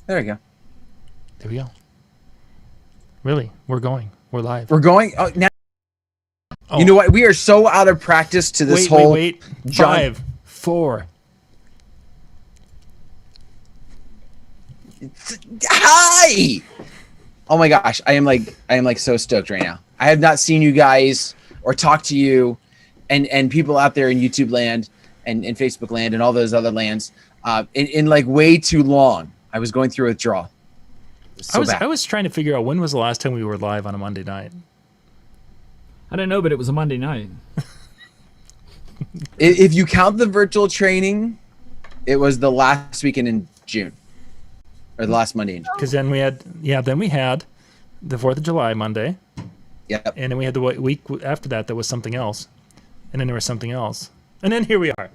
There we go. There we go. Really, we're going. We're live. We're going. Oh, now. Oh. You know what? We are so out of practice to this wait. John. 5, 4. Hi. Oh my gosh, I am like so stoked right now. I have not seen you guys or talked to you, and people out there in YouTube land and Facebook land and all those other lands in like way too long. I was going through a withdrawal. I was trying to figure out when was the last time we were live on a Monday night. I don't know, but it was a Monday night. If you count the virtual training, it was the last weekend in June, or the last Monday in June. Because then we had the 4th of July Monday. Yep. And then we had the week after that was something else. And then there was something else. And then here we are.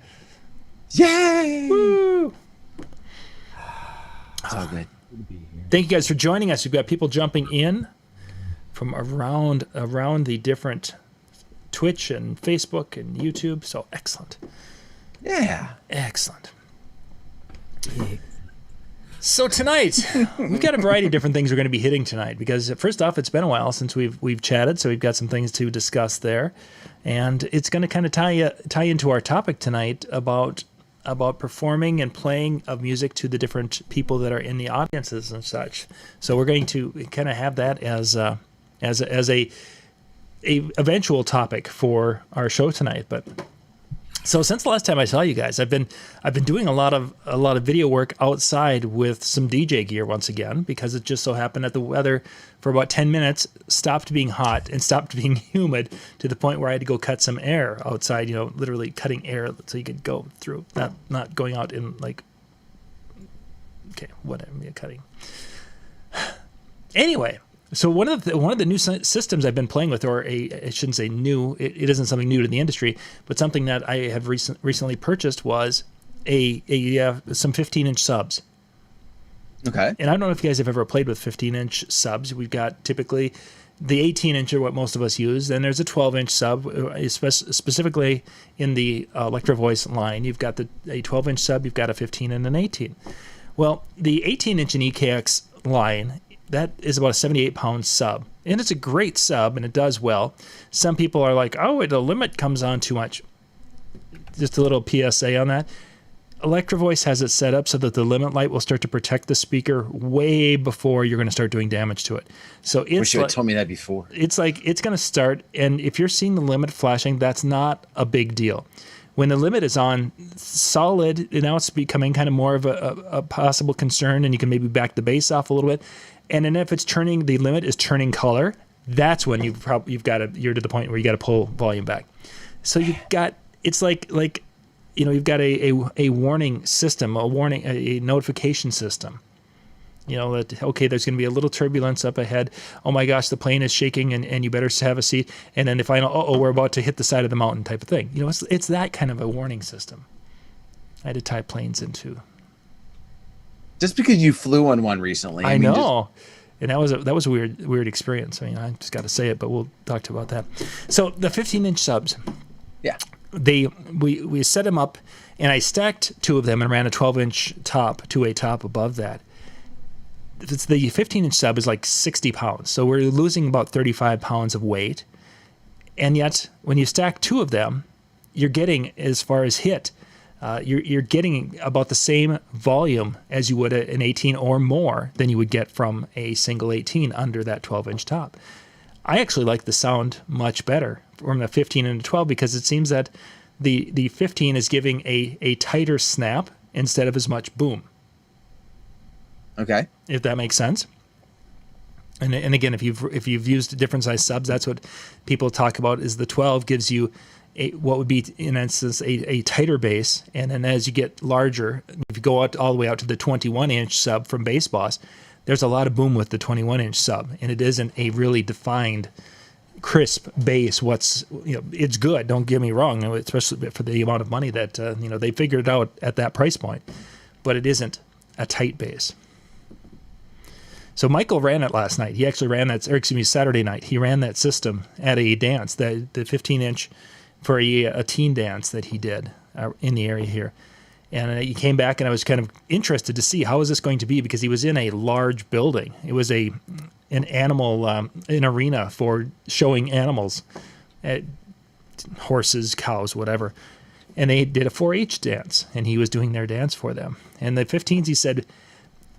Yay! Woo! It's all good. Thank you guys for joining us. We've got people jumping in from around the different Twitch and Facebook and YouTube. So excellent. Yeah. Excellent. So tonight, we've got a variety of different things we're going to be hitting tonight because first off, it's been a while since we've chatted, so we've got some things to discuss there. And it's going to kind of tie into our topic tonight about performing and playing of music to the different people that are in the audiences and such. So we're going to kind of have that as a eventual topic for our show tonight. But so since the last time I saw you guys, I've been doing a lot of video work outside with some DJ gear once again, because it just so happened that the weather for about 10 minutes stopped being hot and stopped being humid to the point where I had to go cut some air outside, literally cutting air so you could go through, not going out in like, okay, whatever, cutting. Anyway, so one of the new systems I've been playing with, I shouldn't say new, it isn't something new to the industry, but something that I have recently purchased was some 15-inch subs. Okay. And I don't know if you guys have ever played with 15-inch subs. We've got typically the 18-inch are what most of us use. Then there's a 12-inch sub, specifically in the Electro Voice line. You've got a 12-inch sub, you've got a 15 and an 18. Well, the 18-inch in EKX line, that is about a 78-pound sub. And it's a great sub, and it does well. Some people are like, oh, the limit comes on too much. Just a little PSA on that. Electro Voice has it set up so that the limit light will start to protect the speaker way before you're going to start doing damage to it. So it's Wish you had told me that before. It's like it's going to start, and if you're seeing the limit flashing, that's not a big deal. When the limit is on solid, now it's becoming kind of more of a possible concern, and you can maybe back the bass off a little bit. And then if it's turning, the limit is turning color, that's when you're to the point where you got to pull volume back. So you've got, it's like you've got a warning system, a notification system. That, okay, there's going to be a little turbulence up ahead. Oh my gosh, the plane is shaking and you better have a seat. And then if I know, we're about to hit the side of the mountain type of thing. It's that kind of a warning system. I had to tie planes into. Just because you flew on one recently. I know. And that was a weird experience. I mean, I just got to say it, but we'll talk about that. So the 15-inch subs. Yeah. We set them up, and I stacked two of them and ran a 12-inch top to a top above that. The 15-inch sub is like 60 pounds, so we're losing about 35 pounds of weight. And yet, when you stack two of them, you're getting, as far as hit, you're getting about the same volume as you would an 18 or more than you would get from a single 18 under that 12-inch top. I actually like the sound much better from the 15 and the 12 because it seems that the 15 is giving a tighter snap instead of as much boom. Okay. If that makes sense. And again, if you've used different size subs, that's what people talk about is the 12 gives you what would be, in instance, a tighter bass. And then as you get larger, if you go all the way out to the 21-inch sub from Bass Boss, there's a lot of boom with the 21-inch sub. And it isn't a really defined, crisp bass. It's good, don't get me wrong, especially for the amount of money that they figured it out at that price point. But it isn't a tight bass. So Michael ran it last night. He actually ran Saturday night. He ran that system at a dance, the 15-inch for a teen dance that he did in the area here. And he came back, and I was kind of interested to see how is this going to be, because he was in a large building. It was an animal, an arena for showing animals, horses, cows, whatever. And they did a 4-H dance, and he was doing their dance for them. And the 15s, he said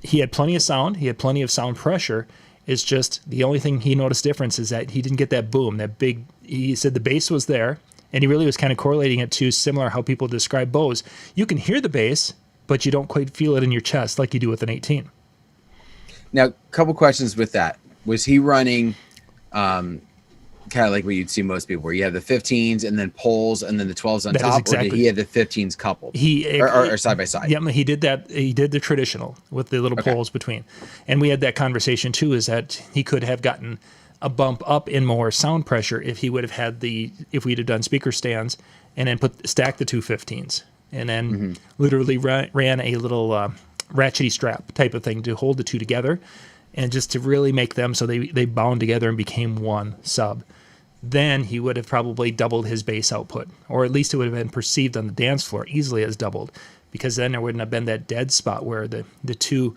he had plenty of sound, he had plenty of sound pressure. It's just the only thing he noticed difference is that he didn't get that boom, that big. He said the bass was there. And he really was kind of correlating it to similar how people describe bows. You can hear the bass, but you don't quite feel it in your chest like you do with an 18. Now, a couple questions with that. Was he running kind of like what you'd see most people, where you have the 15s and then poles and then the 12s on top, exactly. Or did he have the 15s coupled or side by side? Yeah, he did that. He did the traditional with the little poles between. And we had that conversation too, is that he could have gotten a bump up in more sound pressure if he would have had if we'd have done speaker stands and then stacked the two 15s and then literally ran a little ratchety strap type of thing to hold the two together, and just to really make them so they bound together and became one sub. Then he would have probably doubled his bass output, or at least it would have been perceived on the dance floor easily as doubled, because then there wouldn't have been that dead spot where the two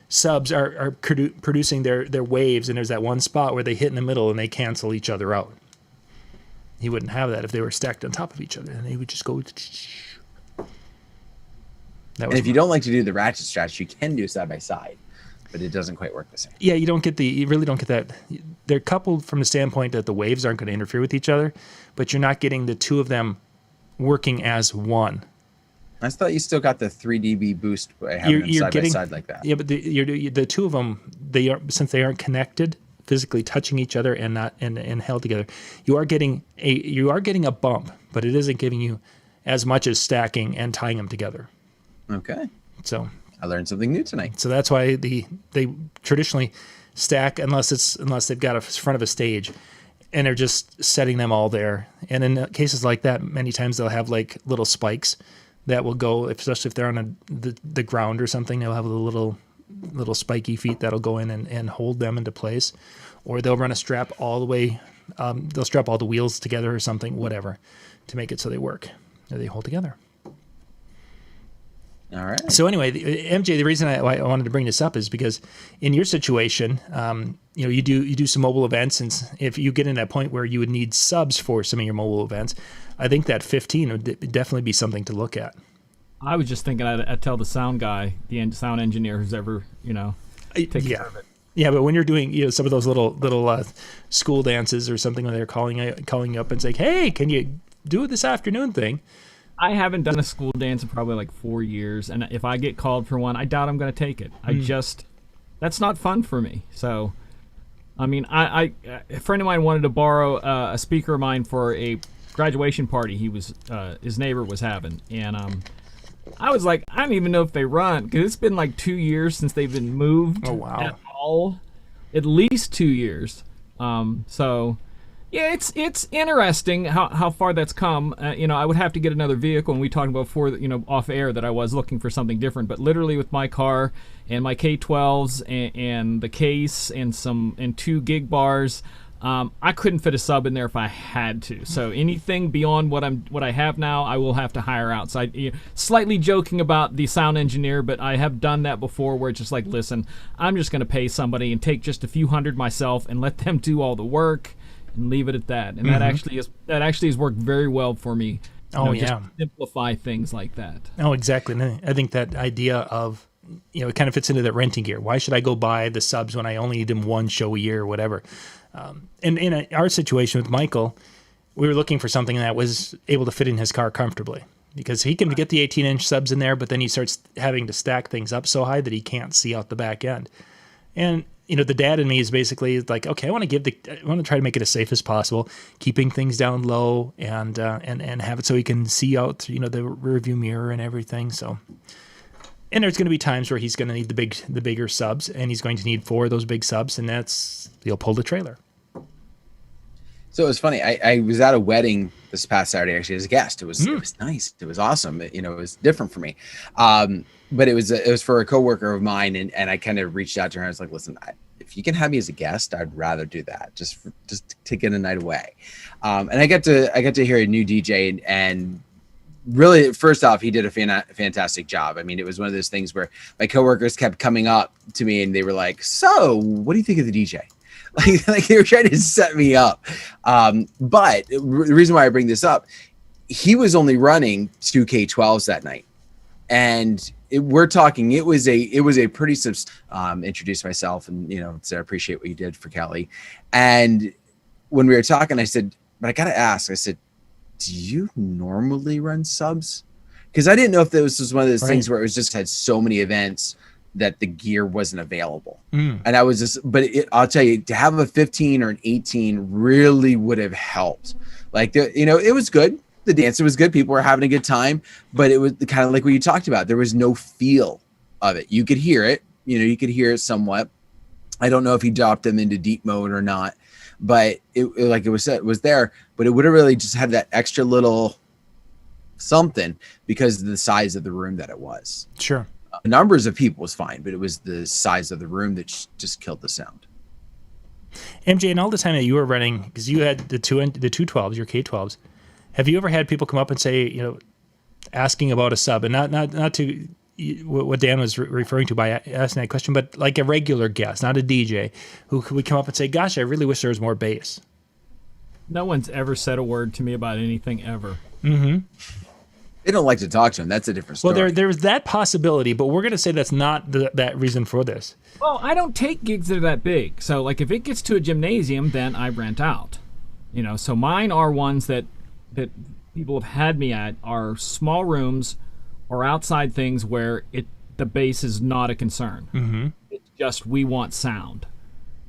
subs are producing their waves, and there's that one spot where they hit in the middle and they cancel each other out. He wouldn't have that if they were stacked on top of each other, and they would just go. And if you don't like to do the ratchet straps, you can do side by side, but it doesn't quite work the same. Yeah, you really don't get that. They're coupled from the standpoint that the waves aren't going to interfere with each other, but you're not getting the two of them working as one. I thought you still got the 3 dB boost by having them side by side like that. Yeah, but the two of them, since they aren't connected, physically touching each other and not and held together, you are getting a bump, but it isn't giving you as much as stacking and tying them together. Okay. So I learned something new tonight. So that's why they traditionally stack unless they've got a front of a stage, and they're just setting them all there. And in cases like that, many times they'll have like little spikes that will go, especially if they're on the ground or something, they'll have a little spiky feet that'll go in and hold them into place. Or they'll run a strap all the way, they'll strap all the wheels together or something, whatever, to make it so they work, or they hold together. All right. So anyway, MJ, the reason I wanted to bring this up is because in your situation, you do some mobile events, and if you get in that point where you would need subs for some of your mobile events, I think that 15 would definitely be something to look at. I was just thinking I'd tell the sound guy, the sound engineer who's ever, taken care of it. Yeah, but when you're doing some of those little school dances or something, when they're calling you up and saying, "Hey, can you do it this afternoon?" thing. I haven't done a school dance in probably like 4 years, and if I get called for one, I doubt I'm going to take it. That's not fun for me. So, I mean, a friend of mine wanted to borrow a speaker of mine for a graduation party his neighbor was having, and I was like, I don't even know if they run, because it's been like 2 years since they've been moved. Oh wow! At all, at least 2 years. So. Yeah, it's interesting how far that's come. I would have to get another vehicle, and we talked about before, off air, that I was looking for something different. But literally with my car and my K12s and the case and 2 gig bars, I couldn't fit a sub in there if I had to. So anything beyond what I have now, I will have to hire out. So slightly joking about the sound engineer, but I have done that before, where it's just like, listen, I'm just going to pay somebody and take just a few hundred myself and let them do all the work. And leave it at that, and that actually has worked very well for me. Just simplify things like that. Oh, exactly. And I think that idea of it kind of fits into that renting gear. Why should I go buy the subs when I only need them one show a year or whatever? And in our situation with Michael, we were looking for something that was able to fit in his car comfortably, because he can get the 18-inch subs in there, but then he starts having to stack things up so high that he can't see out the back end. And the dad in me is basically like, okay, I want to try to make it as safe as possible, keeping things down low and have it so he can see out, the rear view mirror and everything. So, and there's going to be times where he's going to need the bigger subs, and he's going to need 4 of those big subs, and he'll pull the trailer. So it was funny. I was at a wedding this past Saturday, actually, as a guest. It was nice. It was awesome. It was different for me. But it was for a coworker of mine, and I kind of reached out to her. I was like, listen, if you can have me as a guest, I'd rather do that, just to get a night away. And I got to hear a new DJ, and really, first off, he did a fantastic job. I mean, it was one of those things where my coworkers kept coming up to me and they were like, "So, what do you think of the DJ?" Like they were trying to set me up. But the reason why I bring this up, he was only running 2 K12s that night, and we're talking. It was a pretty introduce myself, and say I appreciate what you did for Kelly. And when we were talking, I said, "But I gotta ask." I said, "Do you normally run subs?" Because I didn't know if this was one of those things where it was just had so many events that the gear wasn't available. And I was just, but I'll tell you, to have a 15 or an 18 really would have helped. Like, it was good. The dancer was good. People were having a good time, but it was kind of like what you talked about. There was no feel of it. You could hear it, you could hear it somewhat. I don't know if he dropped them into deep mode or not, but it was there, but it would have really just had that extra little something because of the size of the room that it was. Sure. Numbers of people was fine, but it was the size of the room that just killed the sound. MJ, and all the time that you were running, because you had the 212s, your K12s, have you ever had people come up and say, asking about a sub, and not to what Dan was referring to by asking that question, but like a regular guest, not a DJ, who would come up and say, "Gosh, I really wish there was more bass"? No one's ever said a word to me about anything ever. Mm-hmm. They don't like to talk to him. That's a different story. Well, there's that possibility, but we're going to say that's not that reason for this. Well, I don't take gigs that are that big. So, like, if it gets to a gymnasium, then I rent out. So mine are ones that people have had me at are small rooms or outside things where the bass is not a concern. Mm-hmm. It's just we want sound,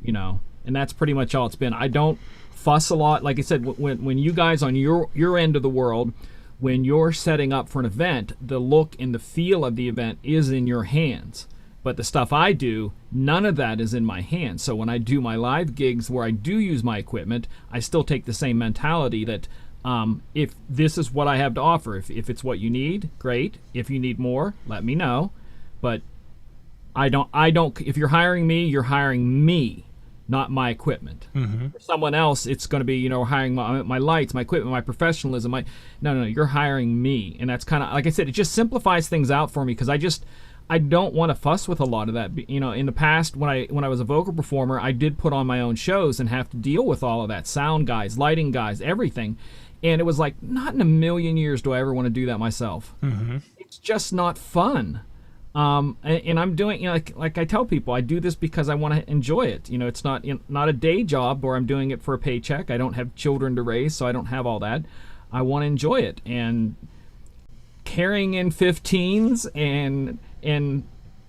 and that's pretty much all it's been. I don't fuss a lot. Like I said, when you guys on your end of the world, when you're setting up for an event, the look and the feel of the event is in your hands. But the stuff I do, none of that is in my hands. So when I do my live gigs where I do use my equipment, I still take the same mentality that if this is what I have to offer, if it's what you need, great. If you need more, let me know. But I don't. If you're hiring me, not my equipment. Mm-hmm. For someone else, it's going to be, hiring my lights, my equipment, my professionalism. No, you're hiring me. And that's kind of, like I said, it just simplifies things out for me because I don't want to fuss with a lot of that. In the past, when I was a vocal performer, I did put on my own shows and have to deal with all of that. Sound guys, lighting guys, everything. And it was like, not in a million years do I ever want to do that myself. Mm-hmm. It's just not fun. And I'm doing, like I tell people, I do this because I want to enjoy it. It's not a day job where I'm doing it for a paycheck. I don't have children to raise, so I don't have all that. I want to enjoy it. And carrying in 15s and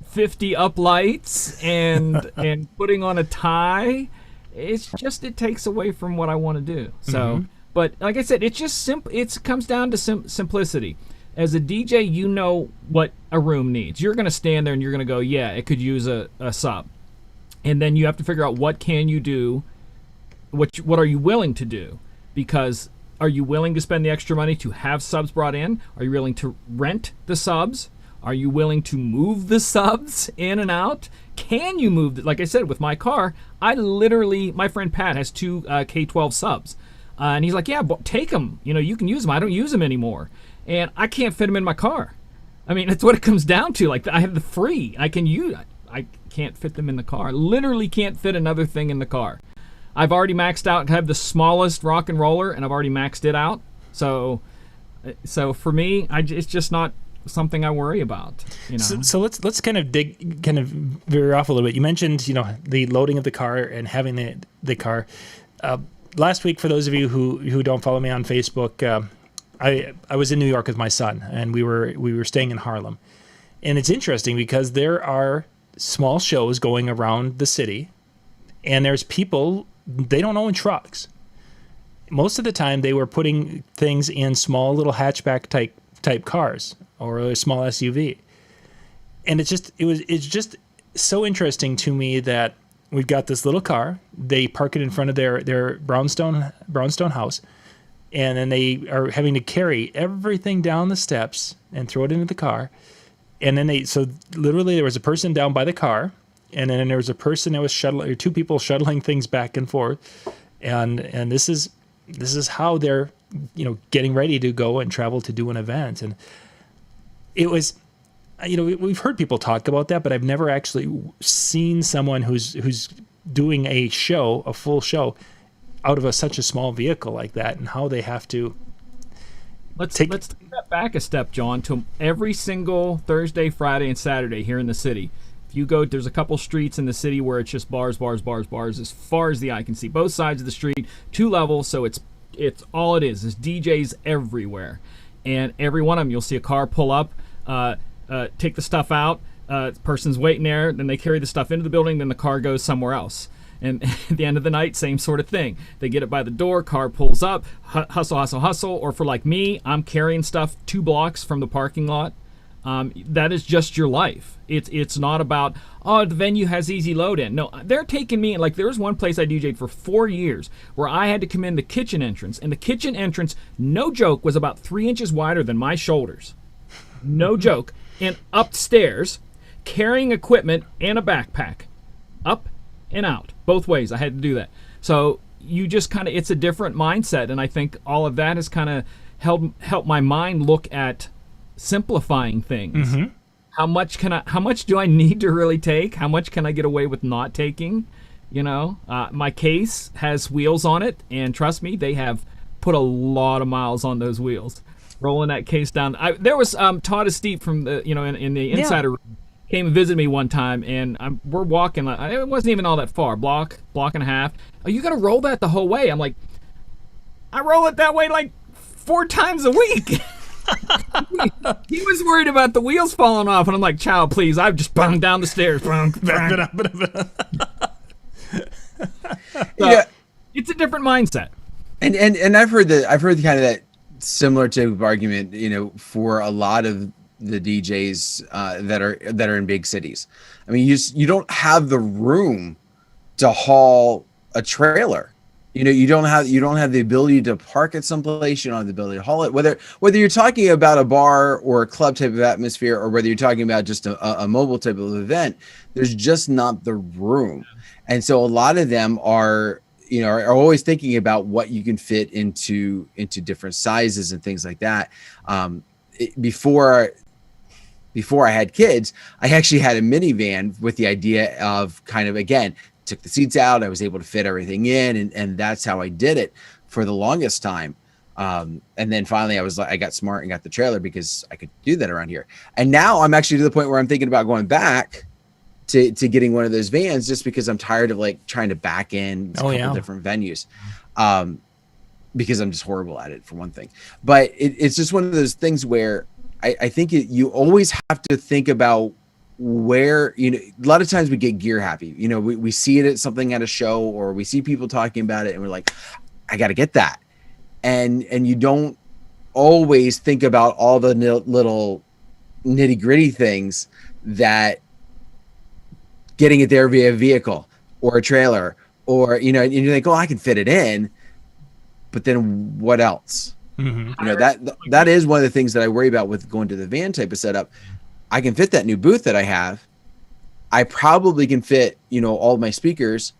50 up lights and putting on a tie, it takes away from what I want to do. So, Mm-hmm. But like I said, it's just simple. It comes down to simplicity. As a DJ, you know what a room needs. You're going to stand there and you're going to go, yeah, it could use a sub. And then you have to figure out what can you do, what are you willing to do? Because are you willing to spend the extra money to have subs brought in? Are you willing to rent the subs? Are you willing to move the subs in and out? Can you move, like I said, with my car, my friend Pat has 2 K12 subs. And he's like, yeah, but take them. You can use them. I don't use them anymore. And I can't fit them in my car. I mean, that's what it comes down to. Like, I have the free. I can't fit them in the car. Literally can't fit another thing in the car. I've already maxed out. I have the smallest rock and roller, and I've already maxed it out. So for me, it's just not something I worry about. So let's kind of veer off a little bit. You mentioned the loading of the car and having the car. Last week, for those of you who don't follow me on Facebook. I was in New York with my son, and we were staying in Harlem. And it's interesting because there are small shows going around the city, and there's people, they don't own trucks. Most of the time, they were putting things in small little hatchback type cars or a small SUV. And it's just so interesting to me that we've got this little car. They park it in front of their brownstone house. And then they are having to carry everything down the steps and throw it into the car. And then so literally there was a person down by the car, and then there was a person that was shuttling, or 2 people shuttling things back and forth. And this is how they're getting ready to go and travel to do an event. And it was, we've heard people talk about that, but I've never actually seen someone who's doing a full show out of such a small vehicle like that, and how they have to let's take that back a step, John, to every single Thursday, Friday, and Saturday here in the city. If you go, there's a couple streets in the city where it's just bars as far as the eye can see. Both sides of the street, 2 levels, so it's all it is. There's DJs everywhere, and every one of them you'll see a car pull up, take the stuff out. Person's waiting there, then they carry the stuff into the building, then the car goes somewhere else. And at the end of the night, same sort of thing. They get it by the door, car pulls up, hustle. Or for like me, I'm carrying stuff 2 blocks from the parking lot. That is just your life. It's not about, the venue has easy load in. No, they're taking me, like there was one place I DJ'd for 4 years where I had to come in the kitchen entrance. And the kitchen entrance, no joke, was about 3 inches wider than my shoulders. No joke. And upstairs, carrying equipment and a backpack. Up and out, both ways. I had to do that. So you just kind of, it's a different mindset, and I think all of that has kind of helped my mind look at simplifying things. Mm-hmm. How much do I need to really take? How much can I get away with not taking? My case has wheels on it, and trust me, they have put a lot of miles on those wheels. Rolling that case down. There was Todd Esteve from the in the Insider room. Came and visited me one time, and we're walking. It wasn't even all that far, block and a half. Are you gonna roll that the whole way? I'm like, I roll it that way like 4 times a week. He was worried about the wheels falling off, and I'm like, child, please, I've just bunged down the stairs. Yeah, it's a different mindset. And I've heard kind of that similar type of argument, for a lot of the DJs that are in big cities. I mean, you don't have the room to haul a trailer. You don't have the ability to park at some place. You don't have the ability to haul it. Whether you're talking about a bar or a club type of atmosphere, or whether you're talking about just a mobile type of event, there's just not the room. And so a lot of them are always thinking about what you can fit into different sizes and things like that. Before I had kids, I actually had a minivan with the idea of kind of, again, took the seats out. I was able to fit everything in, and that's how I did it for the longest time. And then finally I got smart and got the trailer because I could do that around here. And now I'm actually to the point where I'm thinking about going back to getting one of those vans, just because I'm tired of like trying to back in a couple different venues. Because I'm just horrible at it, for one thing. But it's just one of those things where I think you always have to think about where, a lot of times we get gear happy. We see it at something at a show, or we see people talking about it, and we're like, I got to get that. And you don't always think about all the little nitty gritty things that getting it there via vehicle or a trailer, or, and you think, I can fit it in, but then what else? Mm-hmm. That is one of the things that I worry about with going to the van type of setup. I can fit that new booth that I have. I probably can fit, all of my speakers,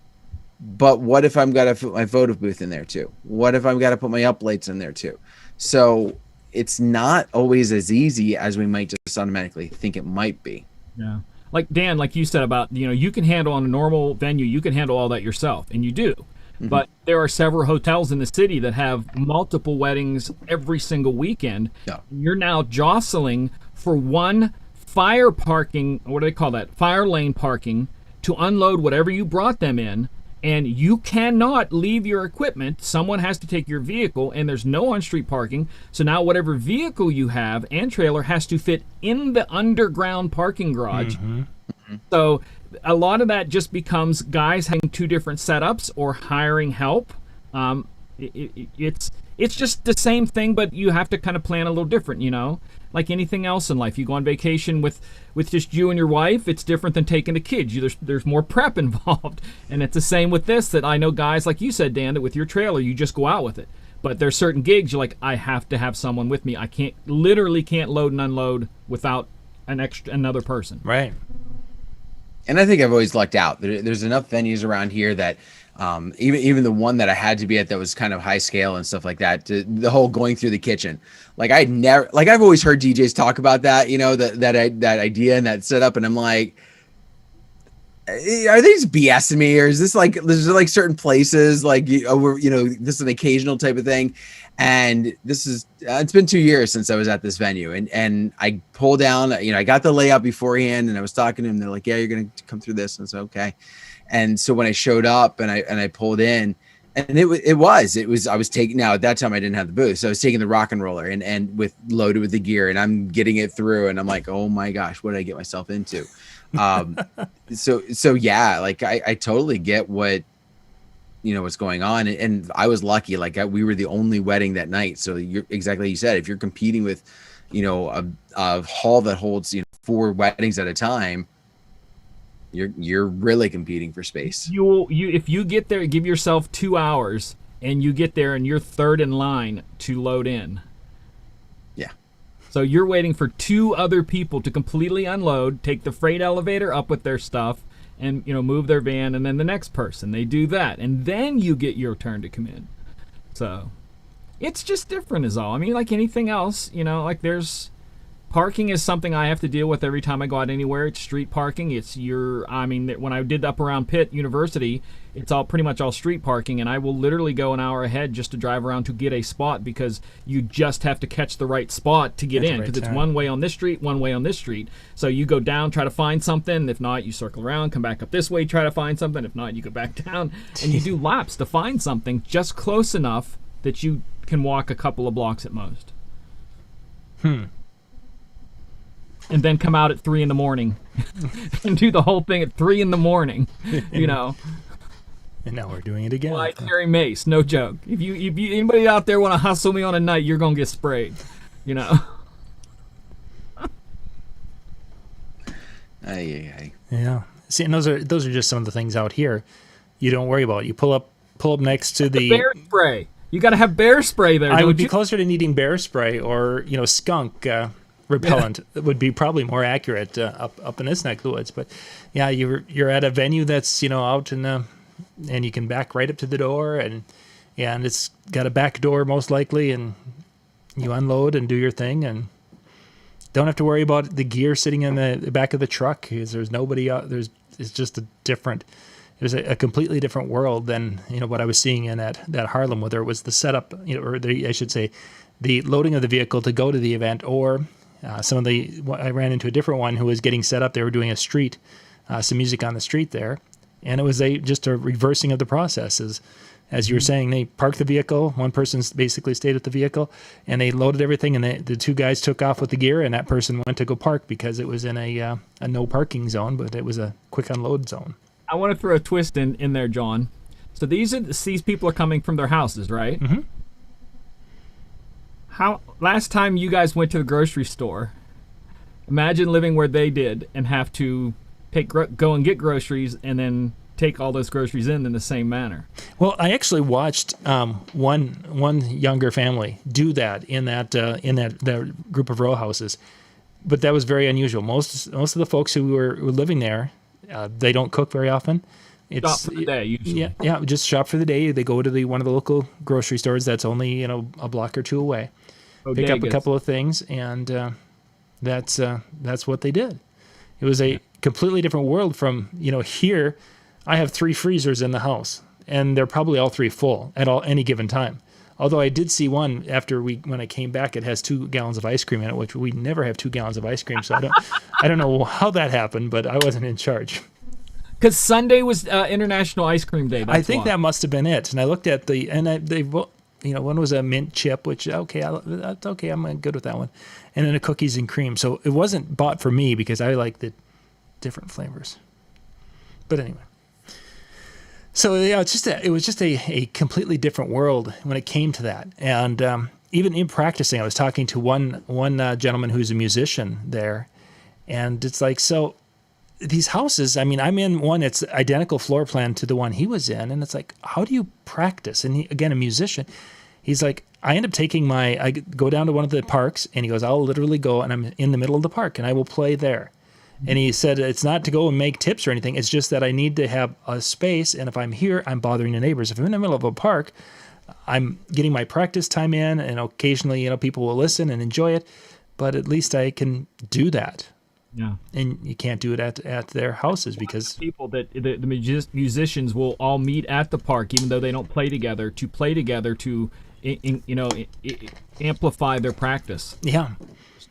but what if I've got to put my photo booth in there too? What if I've got to put my up lights in there too? So it's not always as easy as we might just automatically think it might be. Yeah. Like Dan, like you said about, you can handle on a normal venue, you can handle all that yourself, and you do. Mm-hmm. But there are several hotels in the city that have multiple weddings every single weekend. Yeah. You're now jostling for one fire parking, what do they call that? Fire lane parking, to unload whatever you brought them in, and you cannot leave your equipment. Someone has to take your vehicle, and there's no on-street parking. So now whatever vehicle you have and trailer has to fit in the underground parking garage. Mm-hmm. Mm-hmm. So a lot of that just becomes guys having 2 different setups or hiring help. It's just the same thing, but you have to kind of plan a little different, like anything else in life. You go on vacation with just you and your wife, it's different than taking the kids. There's more prep involved. And it's the same with this, that I know guys, like you said, Dan, that with your trailer, you just go out with it. But there's certain gigs you're like, I have to have someone with me. I literally can't load and unload without another person. Right. And I think I've always lucked out. There's enough venues around here that Even the one that I had to be at that was kind of high scale and stuff like that. The whole going through the kitchen, like I've always heard DJs talk about that, that idea and that setup, and I'm like, are they just BSing me, or is this like there's like certain places like this is an occasional type of thing, and this is it's been 2 years since I was at this venue, and I pulled down, I got the layout beforehand, and I was talking to them. They're like, yeah, you're gonna come through this, and I said, okay. And so when I showed up and I pulled in, and I was taking, now at that time I didn't have the booth, so I was taking the rock and roller and loaded with the gear, and I'm getting it through, and I'm like, oh my gosh, what did I get myself into? So yeah, like I totally get what what's going on, and I was lucky, like we were the only wedding that night. So you're exactly, you said, if you're competing with a hall that holds 4 weddings at a time, you're really competing for space. If you get there, give yourself 2 hours, and you get there and you're third in line to load in. Yeah. So you're waiting for 2 other people to completely unload, take the freight elevator up with their stuff, and move their van, and then the next person, they do that, and then you get your turn to come in. So it's just different is all. I mean, like anything else, like there's parking is something I have to deal with every time I go out anywhere. It's street parking. When I did up around Pitt University, it's pretty much all street parking, and I will literally go an hour ahead just to drive around to get a spot, because you just have to catch the right spot to get in, because it's one way on this street, one way on this street. So you go down, try to find something. If not, you circle around, come back up this way, try to find something. If not, you go back down, and you do laps to find something just close enough that you can walk a couple of blocks at most. And then come out at 3 a.m. and do the whole thing at 3 a.m. And now we're doing it again. Well, I carry mace, no joke. If you anybody out there want to hustle me on a night, you're gonna get sprayed. Yeah. See, and those are just some of the things out here you don't worry about. You pull up next to the bear spray. You got to have bear spray there. I would be closer to needing bear spray or skunk repellent. Would be probably more accurate up in this neck of the woods. But yeah, you're at a venue that's out in and you can back right up to the door, and it's got a back door most likely, and you unload and do your thing, and don't have to worry about the gear sitting in the back of the truck, because there's nobody out. It's just there's a completely different world than what I was seeing in that Harlem, whether it was the setup, I should say, the loading of the vehicle to go to the event, or I ran into a different one who was getting set up. They were doing a street, some music on the street there. And it was just a reversing of the process. As you were saying, they parked the vehicle. One person basically stayed at the vehicle, and they loaded everything. And the 2 guys took off with the gear, and that person went to go park because it was in a no parking zone, but it was a quick unload zone. I want to throw a twist in there, John. So these people are coming from their houses, right? Mm-hmm. Last time you guys went to the grocery store, imagine living where they did and have to go and get groceries and then take all those groceries in the same manner. Well, I actually watched one younger family do that in that group of row houses, but that was very unusual. Most of the folks who were living there, they don't cook very often. Shop for the day usually. Yeah, just shop for the day. They go to one of the local grocery stores that's only a block or 2 away, pick up a couple of things, and that's what they did. It was a completely different world from here. I have 3 freezers in the house, and they're probably all 3 full at any given time. Although I did see one when I came back, it has 2 gallons of ice cream in it, which we never have 2 gallons of ice cream. So I don't know how that happened, but I wasn't in charge. Because Sunday was International Ice Cream Day. I think that must have been it. And I looked at one was a mint chip, which that's okay. I'm good with that one, and then a cookies and cream. So it wasn't bought for me because I like the different flavors. But anyway. So yeah, it was just a completely different world when it came to that. And even in practicing, I was talking to one gentleman who's a musician there, and it's like, so these houses, I mean, I'm in one that's identical floor plan to the one he was in, and it's like, how do you practice? And again, a musician, he's like, I go down to one of the parks, and he goes, I'll literally go, and I'm in the middle of the park, and I will play there. And he said it's not to go and make tips or anything. It's just that I need to have a space. And if I'm here, I'm bothering the neighbors. If I'm in the middle of a park, I'm getting my practice time in, and occasionally, people will listen and enjoy it. But at least I can do that. Yeah. And you can't do it at their houses because people that the musicians will all meet at the park, even though they don't play together, to amplify their practice. Yeah.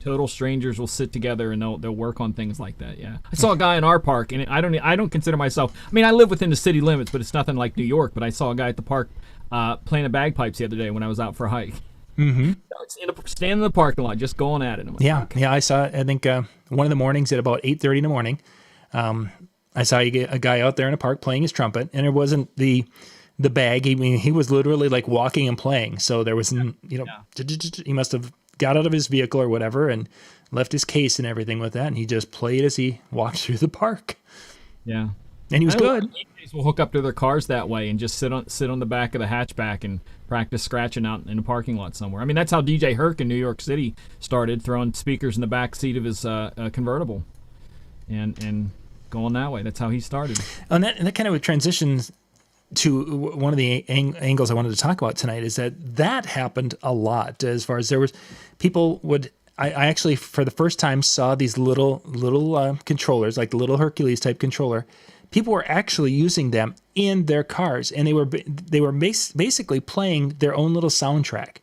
Total strangers will sit together and they'll work on things like that. Yeah, I saw a guy in our park, and I don't consider myself. I mean, I live within the city limits, but it's nothing like New York. But I saw a guy at the park playing the bagpipes the other day when I was out for a hike. Mm-hmm. Standing in the parking lot, just going at it. I'm like, yeah, okay. yeah. I saw. I think one of the mornings at about 8:30 in the morning, I saw a guy out there in a park playing his trumpet, and it wasn't the bag. He was literally like walking and playing. So there was, he must have got out of his vehicle or whatever and left his case and everything with that, and he just played as he walked through the park. Yeah, and he was good. DJs will hook up to their cars that way and just sit on the back of the hatchback and practice scratching out in a parking lot somewhere. I mean, that's how DJ Herc in New York City started, throwing speakers in the back seat of his convertible, and going that way. That's how he started. And that kind of transitions to one of the angles I wanted to talk about tonight, is that happened a lot, as far as there was people would. I actually, for the first time, saw these little controllers, like the little Hercules type controller. People were actually using them in their cars, and they were basically playing their own little soundtrack.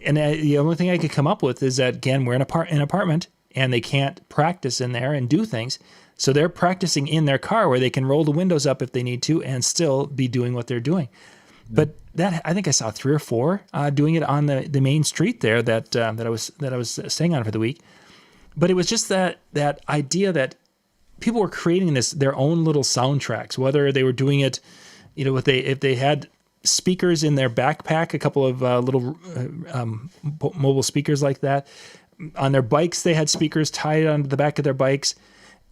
And the only thing I could come up with is that, again, we're in an apartment, and they can't practice in there and do things. So they're practicing in their car where they can roll the windows up if they need to and still be doing what they're doing. Yeah. But that, I think I saw 3 or 4 doing it on the main street there that I was staying on for the week. But it was just that idea that people were creating their own little soundtracks, whether they were doing it, if they had speakers in their backpack, a couple of little mobile speakers like that. On their bikes, they had speakers tied onto the back of their bikes.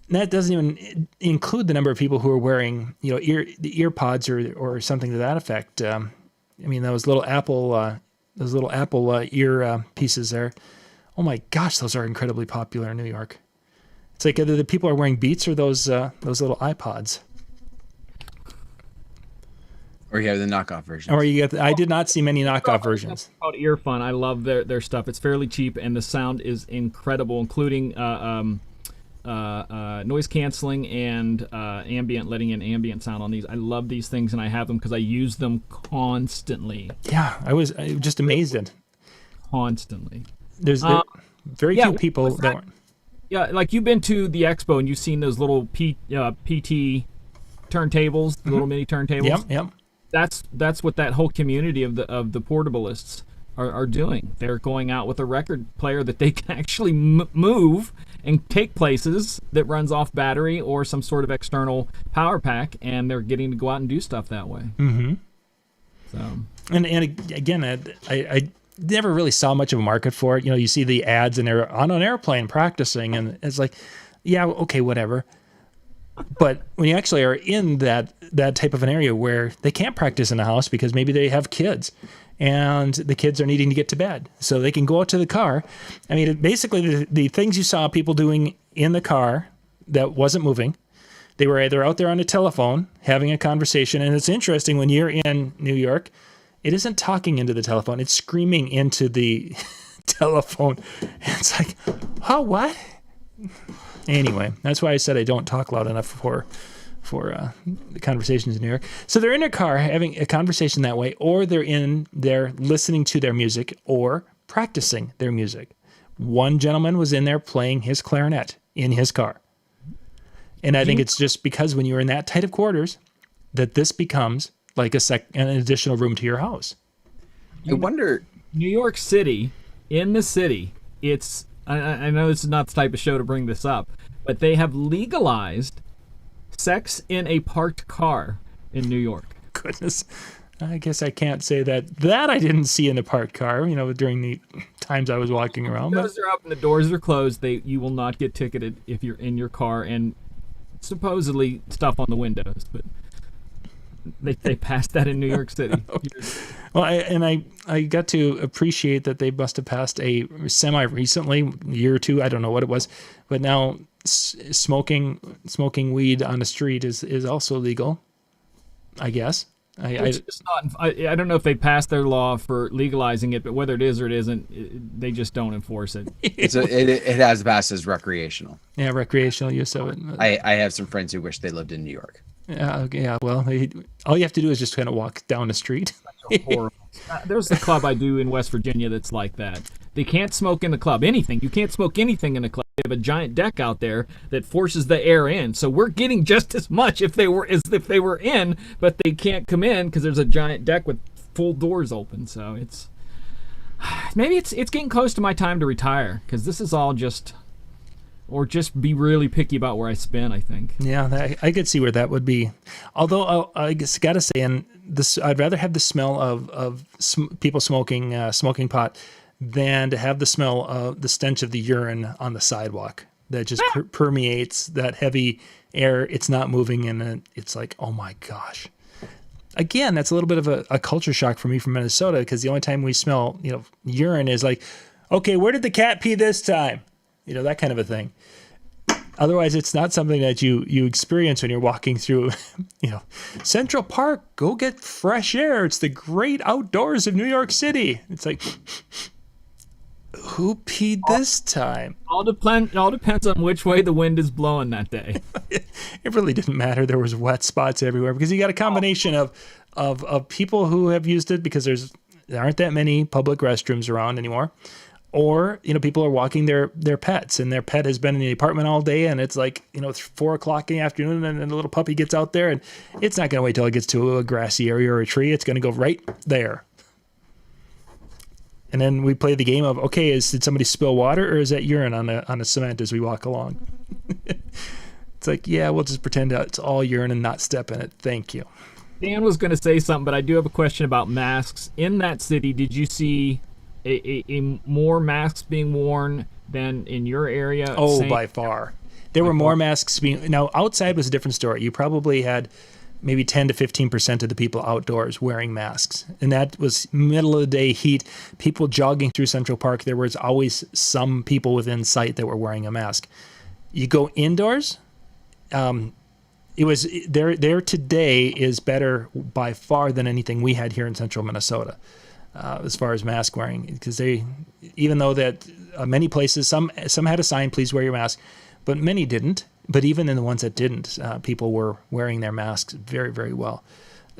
And that doesn't even include the number of people who are wearing, ear pods or something to that effect. Those little Apple ear pieces there. Oh my gosh, those are incredibly popular in New York. It's like either the people are wearing Beats or those little iPods. Or you have the knockoff version. Or you get. I did not see many knockoff versions. It's called Earfun. I love their stuff. It's fairly cheap, and the sound is incredible, including noise canceling and ambient, letting in ambient sound on these. I love these things, and I have them because I use them constantly. Yeah, I was just amazed at. Constantly. There's very few people that weren't. Yeah, like you've been to the expo and you've seen those little PT turntables, the little mini turntables. Yep. That's what that whole community of the portabilists are doing. They're going out with a record player that they can actually move and take places that runs off battery or some sort of external power pack, and they're getting to go out and do stuff that way. Mm-hmm. So and again, I never really saw much of a market for it. You see the ads and they're on an airplane practicing, and it's like, yeah, okay, whatever. But when you actually are in that type of an area where they can't practice in the house because maybe they have kids and the kids are needing to get to bed, so they can go out to the car. I mean, basically the things you saw people doing in the car that wasn't moving, they were either out there on a telephone having a conversation. And it's interesting, when you're in New York, it isn't talking into the telephone, it's screaming into the telephone. It's like, oh, what? Anyway, that's why I said I don't talk loud enough for the conversations in New York. So they're in their car having a conversation that way, or they're in there listening to their music or practicing their music. One gentleman was in there playing his clarinet in his car. And I think it's just because when you're in that tight of quarters that this becomes like an additional room to your house. I wonder... New York City, in the city, it's... I know this is not the type of show to bring this up, but they have legalized sex in a parked car in New York. Goodness. I guess I can't say that. That I didn't see in the parked car, during the times I was walking around. The windows are up and the doors are closed. You will not get ticketed if you're in your car, and supposedly stuff on the windows, but they passed that in New York City. Well, I got to appreciate that they must have passed a semi recently, a year or two, I don't know what it was, but now smoking weed on the street is also legal, I guess. It's not. I don't know if they passed their law for legalizing it, but whether it is or it isn't, they just don't enforce it. It has passed as recreational. Yeah, recreational use of it. I have some friends who wish they lived in New York. Yeah, okay, yeah. Well, all you have to do is just kind of walk down the street. Horrible. There's a club I do in West Virginia that's like that. They can't smoke in the club. Anything. You can't smoke anything in the club. They have a giant deck out there that forces the air in. So we're getting just as much as if they were in, but they can't come in because there's a giant deck with full doors open. So it's maybe it's getting close to my time to retire because this is all just be really picky about where I spend, I think. Yeah, I could see where that would be. Although I just gotta say, and this, I'd rather have the smell of people smoking pot than to have the smell of the stench of the urine on the sidewalk that just permeates that heavy air. It's not moving, and it's like, oh my gosh. Again, that's a little bit of a culture shock for me from Minnesota because the only time we smell, urine is like, okay, where did the cat pee this time? That kind of a thing. Otherwise, it's not something that you experience when you're walking through, Central Park. Go get fresh air. It's the great outdoors of New York City. It's like, who peed this time? All depends on which way the wind is blowing that day. It really didn't matter. There was wet spots everywhere because you got a combination of people who have used it because there aren't that many public restrooms around anymore. Or, people are walking their pets and their pet has been in the apartment all day and it's like, 4:00 in the afternoon and the little puppy gets out there and it's not going to wait till it gets to a grassy area or a tree. It's going to go right there. And then we play the game of, okay, did somebody spill water or is that urine on the cement as we walk along? It's like, yeah, we'll just pretend that it's all urine and not step in it. Thank you. Dan was going to say something, but I do have a question about masks. In that city, did you see a more masks being worn than in your area? Oh, by far. There were more masks being... Now, outside was a different story. You probably had maybe 10 to 15% of the people outdoors wearing masks. And that was middle of the day heat, people jogging through Central Park. There was always some people within sight that were wearing a mask. You go indoors, it was there today is better by far than anything we had here in central Minnesota. As far as mask wearing, because even though that many places, some had a sign, please wear your mask, but many didn't. But even in the ones that didn't, people were wearing their masks very, very well.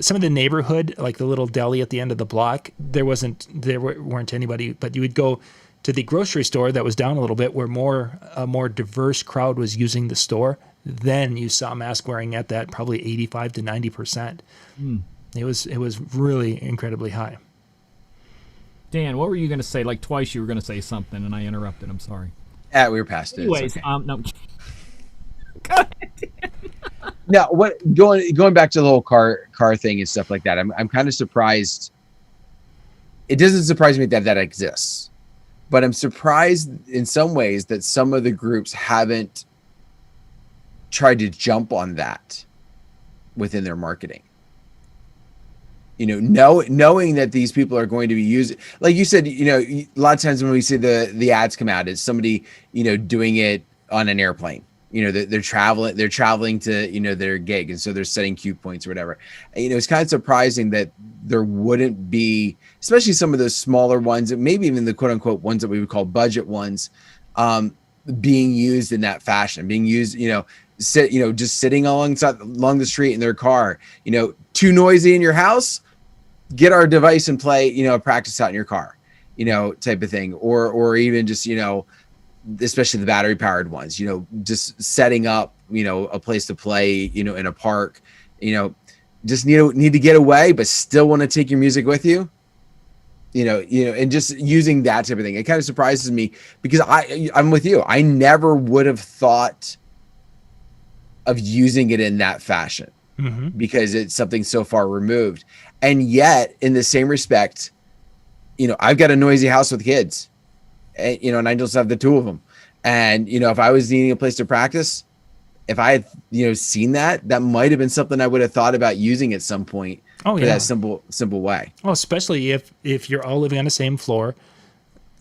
Some of the neighborhood, like the little deli at the end of the block, there weren't anybody, but you would go to the grocery store that was down a little bit where a more diverse crowd was using the store. Then you saw mask wearing at that probably 85 to 90%. It was really incredibly high. Dan, what were you going to say? Like twice you were going to say something, and I interrupted. I'm sorry. We were past it. Anyways, okay. No. Go ahead, Dan. Now, going back to the whole car thing and stuff like that, I'm kind of surprised. It doesn't surprise me that exists, but I'm surprised in some ways that some of the groups haven't tried to jump on that within their marketing. Knowing that these people are going to be using, like you said, a lot of times when we see the ads come out, it's somebody, doing it on an airplane. They're traveling to, their gig. And so they're setting cue points or whatever. It's kind of surprising that there wouldn't be, especially some of those smaller ones, and maybe even the quote unquote ones that we would call budget ones, being used in that fashion, being used, just sitting along the street in their car, too noisy in your house, get our device and play, practice out in your car, type of thing. Or even just, especially the battery powered ones, just setting up, a place to play, in a park, just need to get away, but still want to take your music with you, and just using that type of thing. It kind of surprises me because I'm with you. I never would have thought of using it in that fashion because it's something so far removed. And yet in the same respect, I've got a noisy house with kids, and I just have the two of them. And, if I was needing a place to practice, if I had, seen that might have been something I would have thought about using at some point for that simple way. Well, especially if you're all living on the same floor,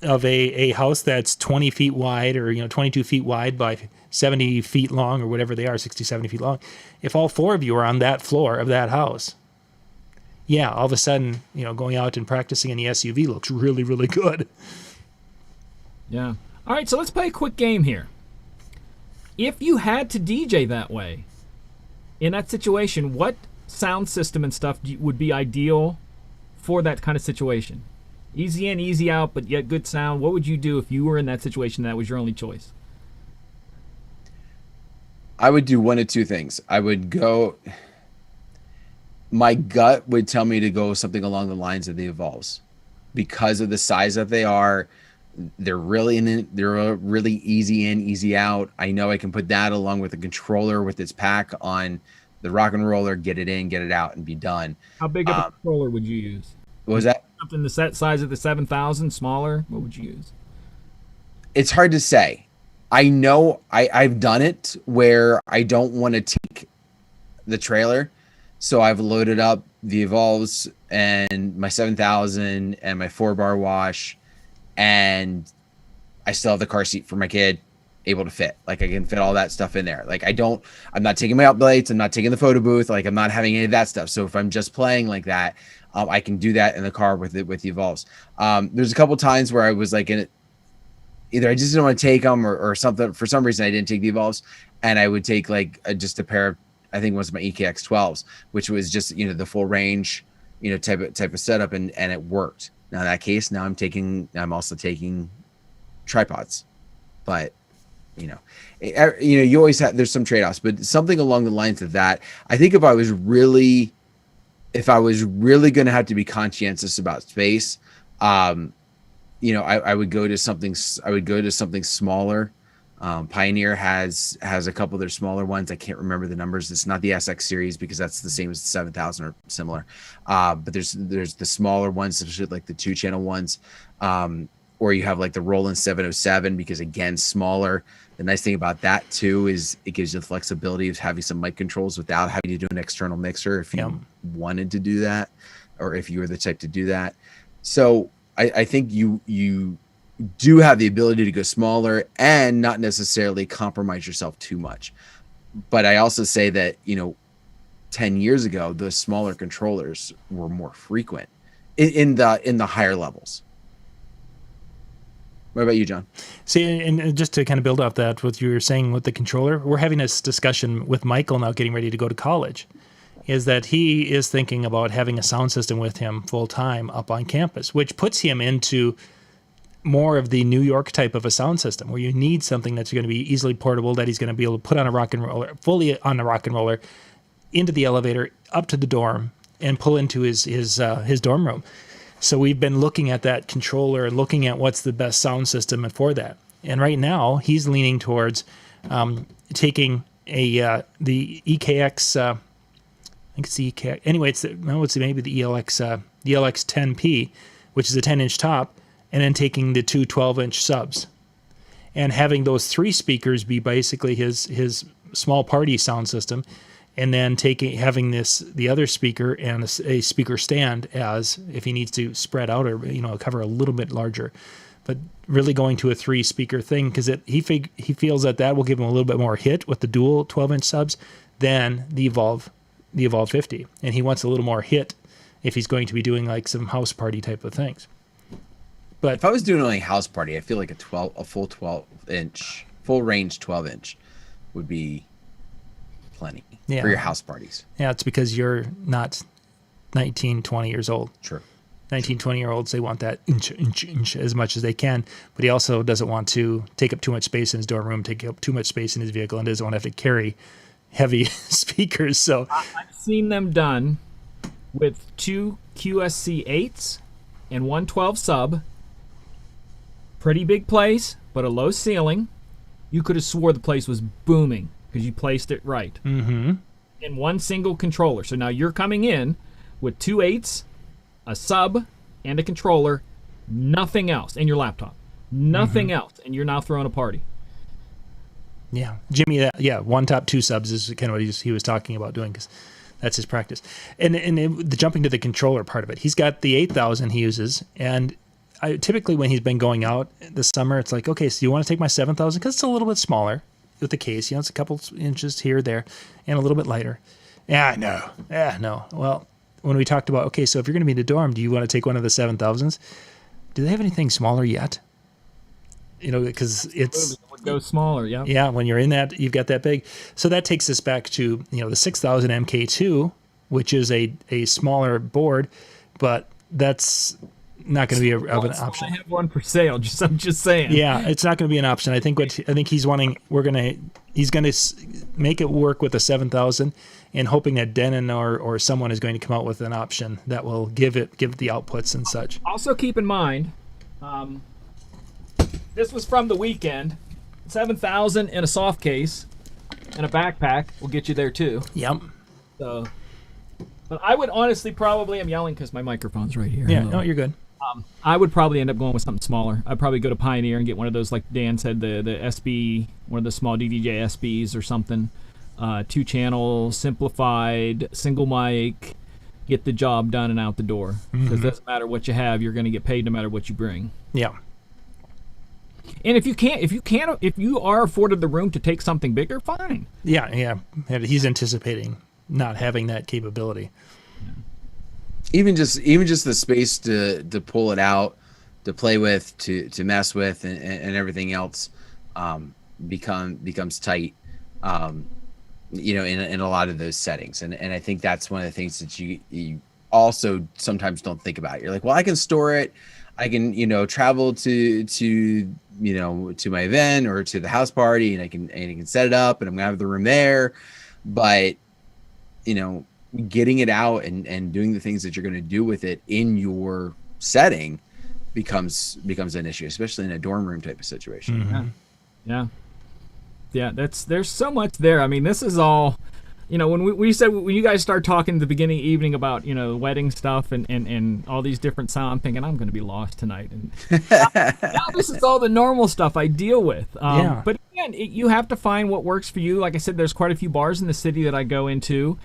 a house that's 20 feet wide or 22 feet wide by 70 feet long or whatever they are, 60, 70 feet long, if all four of you are on that floor of that house, yeah, all of a sudden, going out and practicing in the SUV looks really, really good. Yeah. All right, so let's play a quick game here. If you had to DJ that way, in that situation, what sound system and stuff would be ideal for that kind of situation? Easy in, easy out, but yet good sound. What would you do if you were in that situation and that was your only choice? I would do one of two things. My gut would tell me to go something along the lines of the Evolves, because of the size that they are. They're really easy in, easy out. I know I can put that along with the controller with its pack on the rock and roller, get it in, get it out, and be done. How big of a controller would you use? What was that? Something the set size of the 7000, smaller? What would you use? It's hard to say. I know I've done it where I don't want to take the trailer, so I've loaded up the Evolves and my 7000 and my 4-bar wash, and I still have the car seat for my kid able to fit. Like, I can fit all that stuff in there. Like, I'm not taking my out blades. I'm not taking the photo booth. Like, I'm not having any of that stuff. So if I'm just playing like that, I can do that in the car with the Evolves. There's a couple times where I was like either I just didn't want to take them or something. For some reason, I didn't take the Evolves, and I would take just a pair of, I think it was my EKX 12s, which was just, the full range, type of setup, and it worked. Now in that case, I'm also taking tripods, but you always there's some trade-offs, but something along the lines of that. I think if I was really going to have to be conscientious about space, I would go to something smaller. Pioneer has a couple of their smaller ones. I can't remember the numbers. It's not the SX series because that's the same as the 7000 or similar. But there's the smaller ones, especially like the 2-channel ones. Or you have like the Roland 707 because, again, smaller. The nice thing about that too is it gives you the flexibility of having some mic controls without having to do an external mixer if you wanted to do that, or if you were the type to do that. So I think you do have the ability to go smaller and not necessarily compromise yourself too much. But I also say that, 10 years ago, the smaller controllers were more frequent in the higher levels. What about you, John? See, and just to kind of build off that, what you were saying with the controller, we're having this discussion with Michael now getting ready to go to college, is that he is thinking about having a sound system with him full time up on campus, which puts him into more of the New York type of a sound system where you need something that's going to be easily portable, that he's going to be able to put on a rock and roller, fully on the rock and roller, into the elevator, up to the dorm, and pull into his dorm room. So we've been looking at that controller and looking at what's the best sound system for that. And right now he's leaning towards taking the EKX. I think it's the EKX. Anyway, it's maybe the ELX 10P, which is a 10-inch top, and then taking the two 12-inch subs, and having those 3 speakers be basically his small party sound system, and then having the other speaker and a speaker stand as if he needs to spread out or cover a little bit larger, but really going to a 3-speaker thing because he feels that will give him a little bit more hit with the dual 12-inch subs than the Evolve 50, and he wants a little more hit if he's going to be doing like some house party type of things. But if I was doing only house party, I feel like a full 12-inch, full range 12-inch would be plenty for your house parties. Yeah, it's because you're not 19, 20 years old. Sure. 19, 20-year-olds, they want that inch as much as they can, but he also doesn't want to take up too much space in his dorm room, take up too much space in his vehicle, and doesn't want to have to carry heavy speakers. So I've seen them done with 2 QSC 8s and 1 12 sub. Pretty big place, but a low ceiling. You could have swore the place was booming because you placed it right. Mm-hmm. In one single controller. So now you're coming in with 2 8s, a sub, and a controller, nothing else, and your laptop. Nothing else, and you're now throwing a party. Yeah, Jimmy. 1 top, 2 subs is kind of what he was talking about doing because that's his practice. And the jumping to the controller part of it, he's got the 8000 he uses, and typically when he's been going out this summer, it's like, okay, so you want to take my 7,000 because it's a little bit smaller with the case. It's a couple inches here, there, and a little bit lighter. No. Well, when we talked about, okay, so if you're going to be in a dorm, do you want to take one of the 7,000s? Do they have anything smaller yet? Because it would go smaller. Yeah. Yeah. When you're in that, you've got that big. So that takes us back to, the 6,000 MK2, which is a smaller board, but that's not going to be an option. I have one for sale. I'm just saying. Yeah, it's not going to be an option. I think he's wanting. He's going to make it work with the 7,000, and hoping that Denon or someone is going to come out with an option that will give the outputs and such. Also, keep in mind, this was from the weekend. 7,000 in a soft case and a backpack will get you there too. Yep. So, but I would honestly probably. I'm yelling because my microphone's right here. Yeah. Hello. No, you're good. I would probably end up going with something smaller. I'd probably go to Pioneer and get one of those, like Dan said, the SB, one of the small DDJ SBs or something. 2-channel, simplified, single mic, get the job done and out the door. Because it doesn't matter what you have, you're going to get paid no matter what you bring. Yeah. And if you are afforded the room to take something bigger, fine. Yeah. And he's anticipating not having that capability. Even just the space to pull it out, to play with, to mess with, and everything else becomes tight, in a lot of those settings. And I think that's one of the things that you also sometimes don't think about. You're like, well, I can store it, I can travel to my event or to the house party, and I can set it up, and I'm gonna have the room there, but getting it out and doing the things that you're going to do with it in your setting becomes an issue, especially in a dorm room type of situation. Yeah. There's so much there. I mean, this is all, when we said, when you guys start talking at the beginning of the evening about, wedding stuff and all these different sound, I'm thinking I'm going to be lost tonight. And now this is all the normal stuff I deal with. But again, you have to find what works for you. Like I said, there's quite a few bars in the city that I go into.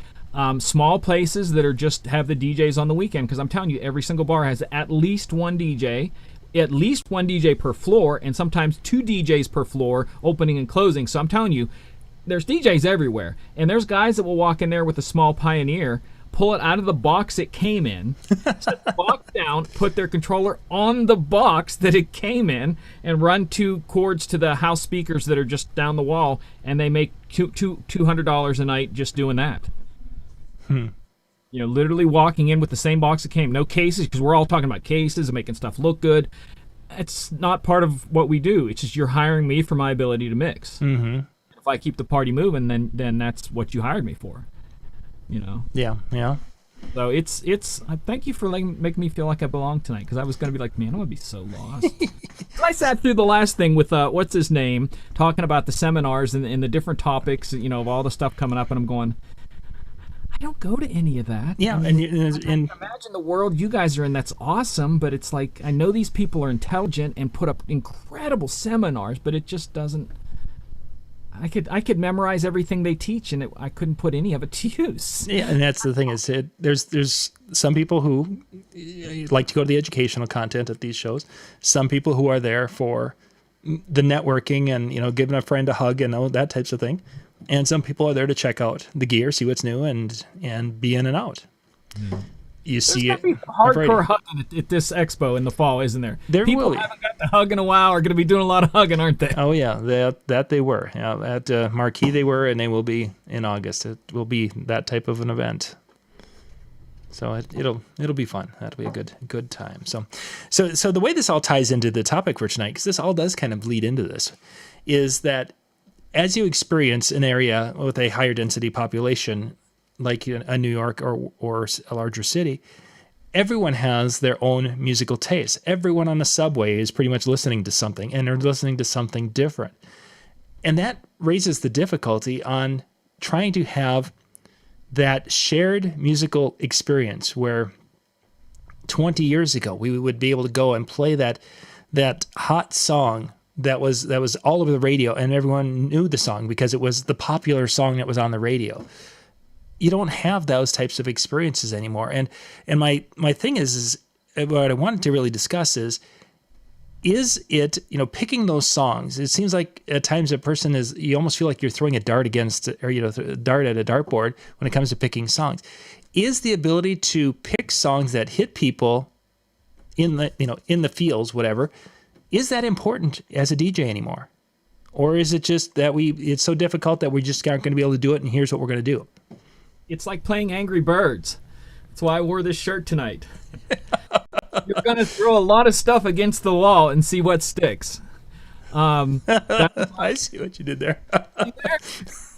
Small places that are just have the DJs on the weekend, because I'm telling you, every single bar has at least one DJ per floor, and sometimes 2 DJs per floor, opening and closing. So I'm telling you, there's DJs everywhere, and there's guys that will walk in there with a small Pioneer, pull it out of the box it came in, set the box down, put their controller on the box that it came in, and run 2 cords to the house speakers that are just down the wall, and they make $200 a night just doing that. Literally walking in with the same box that came, no cases, because we're all talking about cases and making stuff look good. It's not part of what we do. It's just you're hiring me for my ability to mix. If I keep the party moving, then that's what you hired me for. Yeah. So it's. Thank you for making me feel like I belong tonight, because I was going to be like, man, I'm going to be so lost. I sat through the last thing with what's his name, talking about the seminars and the different topics, of all the stuff coming up, and I'm going, I don't go to any of that. Yeah, and imagine the world you guys are in. That's awesome, but it's like, I know these people are intelligent and put up incredible seminars, but it just doesn't. I could memorize everything they teach, and I couldn't put any of it to use. Yeah, and that's the thing is, there's some people who like to go to the educational content at these shows. Some people who are there for the networking and giving a friend a hug and all that types of thing. And some people are there to check out the gear, see what's new, and be in and out. You see it. Hardcore hugging at this expo in the fall, isn't there? People who haven't got the hug in a while are going to be doing a lot of hugging, aren't they? Oh yeah, that they were. Yeah, at Marquee they were, and they will be in August. It will be that type of an event. So it'll be fun. That'll be a good time. So the way this all ties into the topic for tonight, because this all does kind of lead into this, is that as you experience an area with a higher density population, like a New York or a larger city, everyone has their own musical taste. Everyone on the subway is pretty much listening to something, and they're listening to something different. And that raises the difficulty on trying to have that shared musical experience where 20 years ago we would be able to go and play that hot song that was all over the radio, and everyone knew the song because it was the popular song that was on the radio. You don't have those types of experiences anymore. And my thing is what I wanted to really discuss is is it, picking those songs? It seems like at times you almost feel like you're throwing a dart against, or, a dart at a dartboard when it comes to picking songs. Is the ability to pick songs that hit people in the fields, whatever, is that important as a DJ anymore? Or is it just that it's so difficult that we just aren't going to be able to do it, and here's what we're going to do? It's like playing Angry Birds. That's why I wore this shirt tonight. You're going to throw a lot of stuff against the wall and see what sticks. I see what you did there.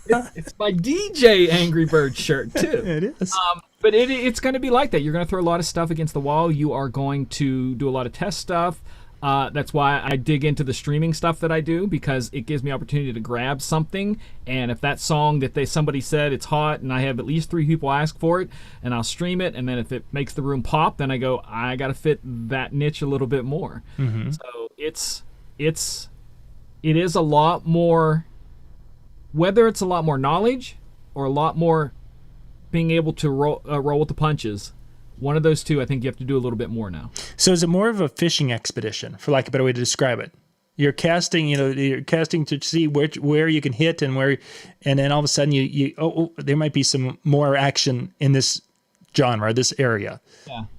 It's my DJ Angry Bird shirt, too. It is. But it's going to be like that. You're going to throw a lot of stuff against the wall. You are going to do a lot of test stuff. That's why I dig into the streaming stuff that I do, because it gives me opportunity to grab something. And if that song that somebody said it's hot, and I have at least 3 people ask for it, and I'll stream it, and then if it makes the room pop, then I go, I got to fit that niche a little bit more. Mm-hmm. So it is a lot more, whether it's a lot more knowledge or a lot more being able to roll with the punches. One of those two, I think you have to do a little bit more now. So is it more of a fishing expedition, for lack of a better way to describe it? You're casting, you're casting to see where you can hit and then all of a sudden there might be some more action in this genre, this area.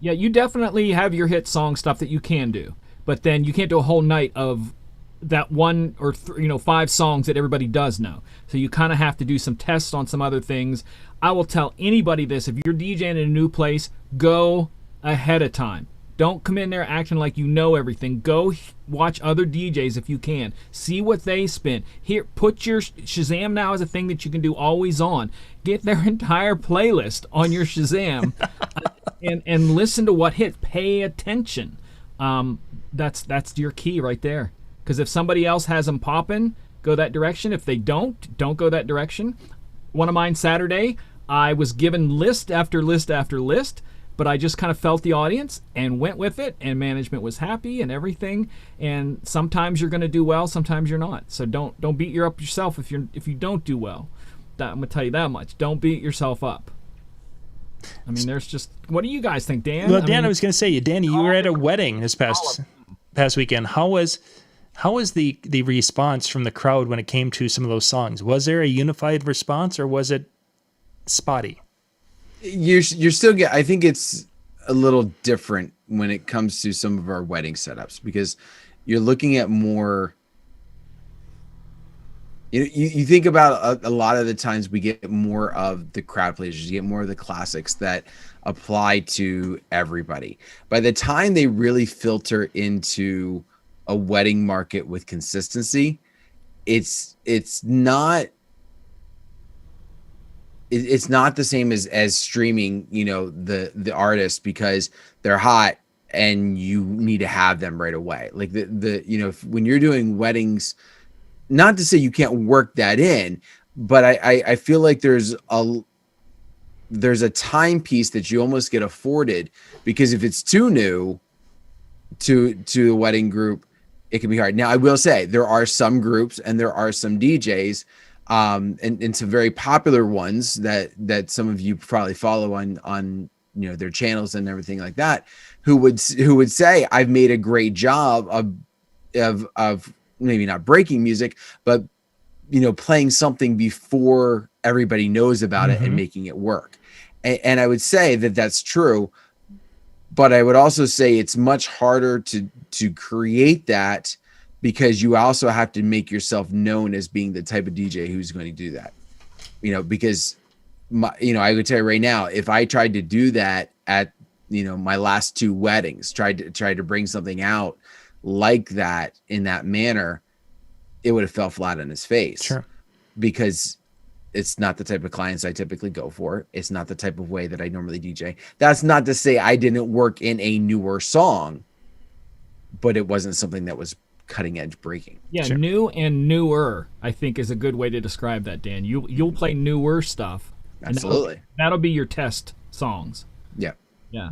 Yeah. You definitely have your hit song stuff that you can do, but then you can't do a whole night of that one or 5 songs that everybody does know. So you kind of have to do some tests on some other things. I will tell anybody this: if you're DJing in a new place, go ahead of time. Don't come in there acting like you know everything. Go watch other DJs if you can. See what they spin. Here, put your Shazam now as a thing that you can do always on. Get their entire playlist on your Shazam and listen to what hits. Pay attention. That's your key right there. Because if somebody else has them popping, go that direction. If they don't go that direction. One of mine Saturday, I was given list after list after list, but I just kind of felt the audience and went with it, and management was happy and everything. And sometimes you're going to do well, sometimes you're not. So don't beat up yourself if you don't do well. I'm going to tell you that much. Don't beat yourself up. I mean, there's just, what do you guys think, Dan? Well, Dan, I was going to say, Danny, you were at a wedding this past weekend. How was the response from the crowd when it came to some of those songs? Was there a unified response, or was it spotty? You're still I think it's a little different when it comes to some of our wedding setups, because you're looking at more. You think about a lot of the times we get more of the crowd pleasers, you get more of the classics that apply to everybody. By the time they really filter into a wedding market with consistency, it's not the same as streaming, the artist, because they're hot and you need to have them right away. Like when you're doing weddings, not to say you can't work that in, but I feel like there's a timepiece that you almost get afforded, because if it's too new to a wedding group, it can be hard. Now, I will say there are some groups and there are some DJs, and some very popular ones that some of you probably follow on their channels and everything like that, who would say, I've made a great job of maybe not breaking music, but playing something before everybody knows about it and making it work. And I would say that that's true, but I would also say it's much harder to create that, because you also have to make yourself known as being the type of DJ who's going to do that. Because I would tell you right now, if I tried to do that at my last 2 weddings, tried to bring something out like that in that manner, it would have fell flat on his face. Sure. Because it's not the type of clients I typically go for. It's not the type of way that I normally DJ. That's not to say I didn't work in a newer song, but it wasn't something that was cutting edge breaking. Yeah, sure. New and newer, I think, is a good way to describe that, Dan. You'll play newer stuff. Absolutely. That'll be your test songs. Yeah. Yeah.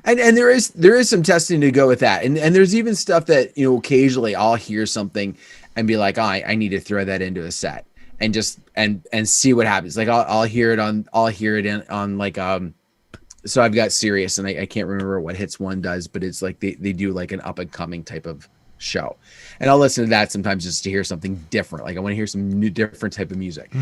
And there is some testing to go with that. And there's even stuff that, occasionally I'll hear something and be like, oh, I need to throw that into a set and just and see what happens. Like I'll hear it on like so I've got Sirius, and I can't remember what Hits One does, but it's like they do like an up and coming type of show. And I'll listen to that sometimes just to hear something different. Like I want to hear some new, different type of music.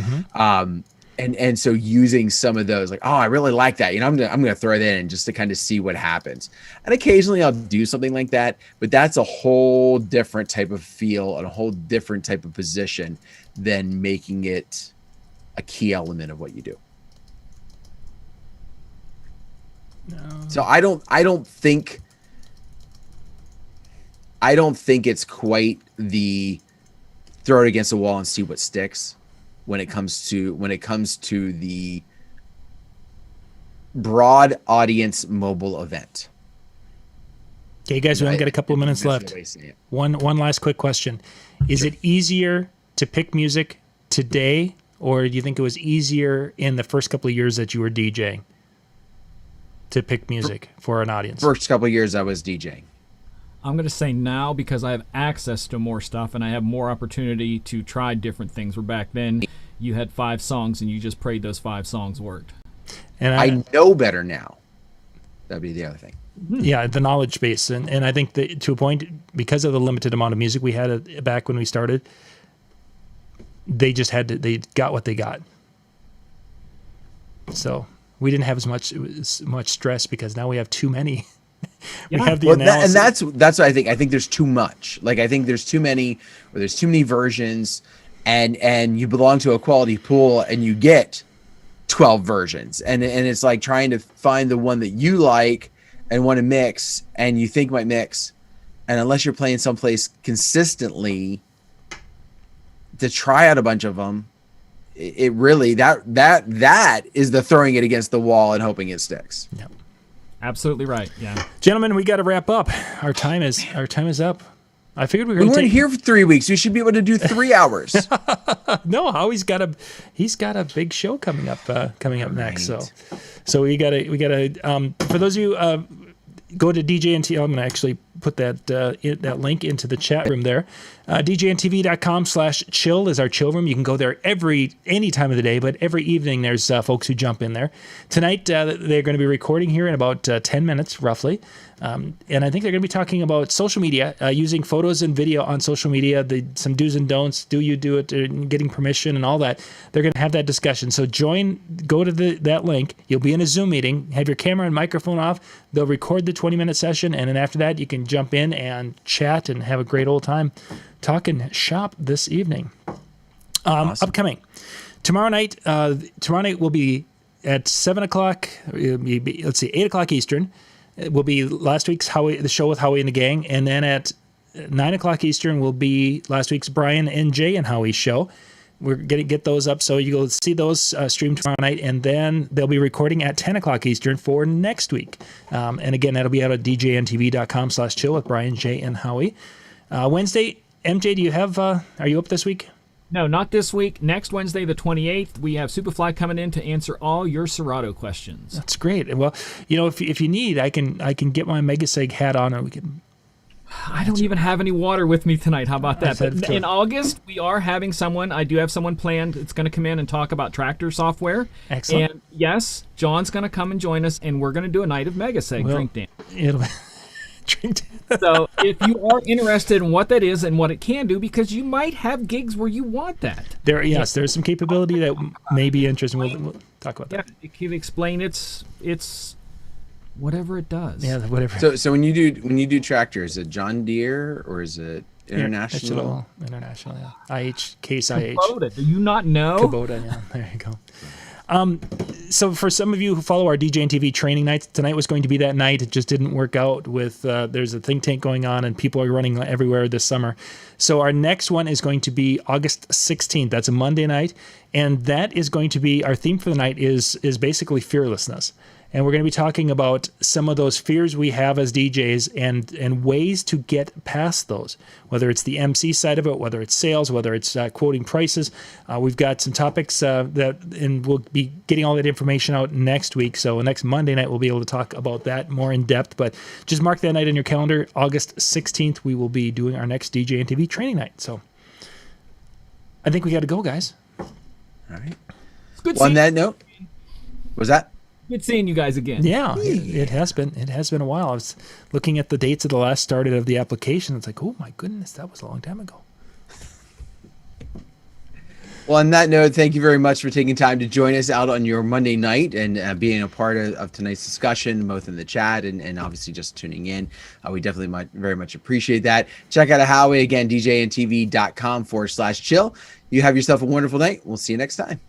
And so using some of those, like, oh, I really like that. I'm gonna throw that in just to kind of see what happens. And occasionally I'll do something like that, but that's a whole different type of feel and a whole different type of position than making it a key element of what you do. No. So I don't think it's quite the throw it against the wall and see what sticks when it comes to the broad audience mobile event. Okay, guys, we only got a couple of minutes left. One last quick question. Is it easier to pick music today, or do you think it was easier in the first couple of years that you were DJing to pick music for an audience? First couple of years I was DJing. I'm going to say now because I have access to more stuff and I have more opportunity to try different things. Where back then you had 5 songs and you just prayed those 5 songs worked. And I know better now. That'd be the other thing. Yeah, the knowledge base. And I think that to a point, because of the limited amount of music we had back when we started, they got what they got. So we didn't have as much stress because now we have too many. We have the analysis. And that's what I think. I think there's too much. Like I think there's too many, or there's too many versions, and you belong to a quality pool and you get 12 versions, and it's like trying to find the one that you like and want to mix and you think might mix, and unless you're playing someplace consistently to try out a bunch of them, it really that is the throwing it against the wall and hoping it sticks. Yep. Absolutely right. Yeah, gentlemen, we got to wrap up. Our time is up. I figured we weren't here for 3 weeks. We should be able to do 3 hours. No, Howie's got a big show coming up next. So we gotta for those of you go to DJNTV. I'm gonna actually put that link into the chat room there. DJNTV.com/chill is our chill room. You can go there any time of the day, but every evening there's folks who jump in there. Tonight they're going to be recording here in about 10 minutes roughly. And I think they're going to be talking about social media, using photos and video on social media, some do's and don'ts, do you do it, getting permission and all that. They're going to have that discussion. So go to that link. You'll be in a Zoom meeting, have your camera and microphone off. They'll record the 20-minute session, and then after that you can jump in and chat and have a great old time talking shop this evening. Awesome. Upcoming. Tomorrow night will be at 7 o'clock, 8 o'clock Eastern. It will be last week's the show with Howie and the gang, and then at 9 o'clock Eastern will be last week's Brian and Jay and Howie show. We're going to get those up, so you'll see those streamed tomorrow night, and then they'll be recording at 10 o'clock Eastern for next week. And again, that'll be out at DJNTV.com/chill with Brian, Jay, and Howie. Wednesday, MJ, do you have? Are you up this week? No, not this week. Next Wednesday, the 28th, we have Superfly coming in to answer all your Serato questions. That's great. Well, if you need, I can get my Megaseg hat on, and we can. I don't even have any water with me tonight. How about that? But in August, we are having someone. I do have someone planned. It's going to come in and talk about tractor software. Excellent. And yes, John's going to come and join us, and we're going to do a night of Megaseg drink dance. Drink dance. So if you are interested in what that is and what it can do, because you might have gigs where you want that. There's some capability that may be interesting. We'll talk about that. Yeah, it can explain its whatever it does. Yeah, whatever. So when you do tractor, is it John Deere or is it International? International, yeah. Case IH. Kubota. Do you not know? Kubota, yeah. There you go. So for some of you who follow our DJNTV training nights, tonight was going to be that night. It just didn't work out with, there's a think tank going on and people are running everywhere this summer. So our next one is going to be August 16th. That's a Monday night. And that is going to be, our theme for the night is basically fearlessness. And we're going to be talking about some of those fears we have as DJs and ways to get past those, whether it's the MC side of it, whether it's sales, whether it's quoting prices. We've got some topics and we'll be getting all that information out next week. So next Monday night, we'll be able to talk about that more in depth. But just mark that night in your calendar. August 16th, we will be doing our next DJNTV training night. So I think we got to go, guys. All right. Good on that note, was that? Good seeing you guys again. Yeah, it has been. It has been a while. I was looking at the dates of the last started of the application. It's like, oh my goodness, that was a long time ago. Well, on that note, thank you very much for taking time to join us out on your Monday night and being a part of tonight's discussion, both in the chat and obviously just tuning in. We definitely very much appreciate that. Check out Howie again, djntv.com/chill. You have yourself a wonderful night. We'll see you next time.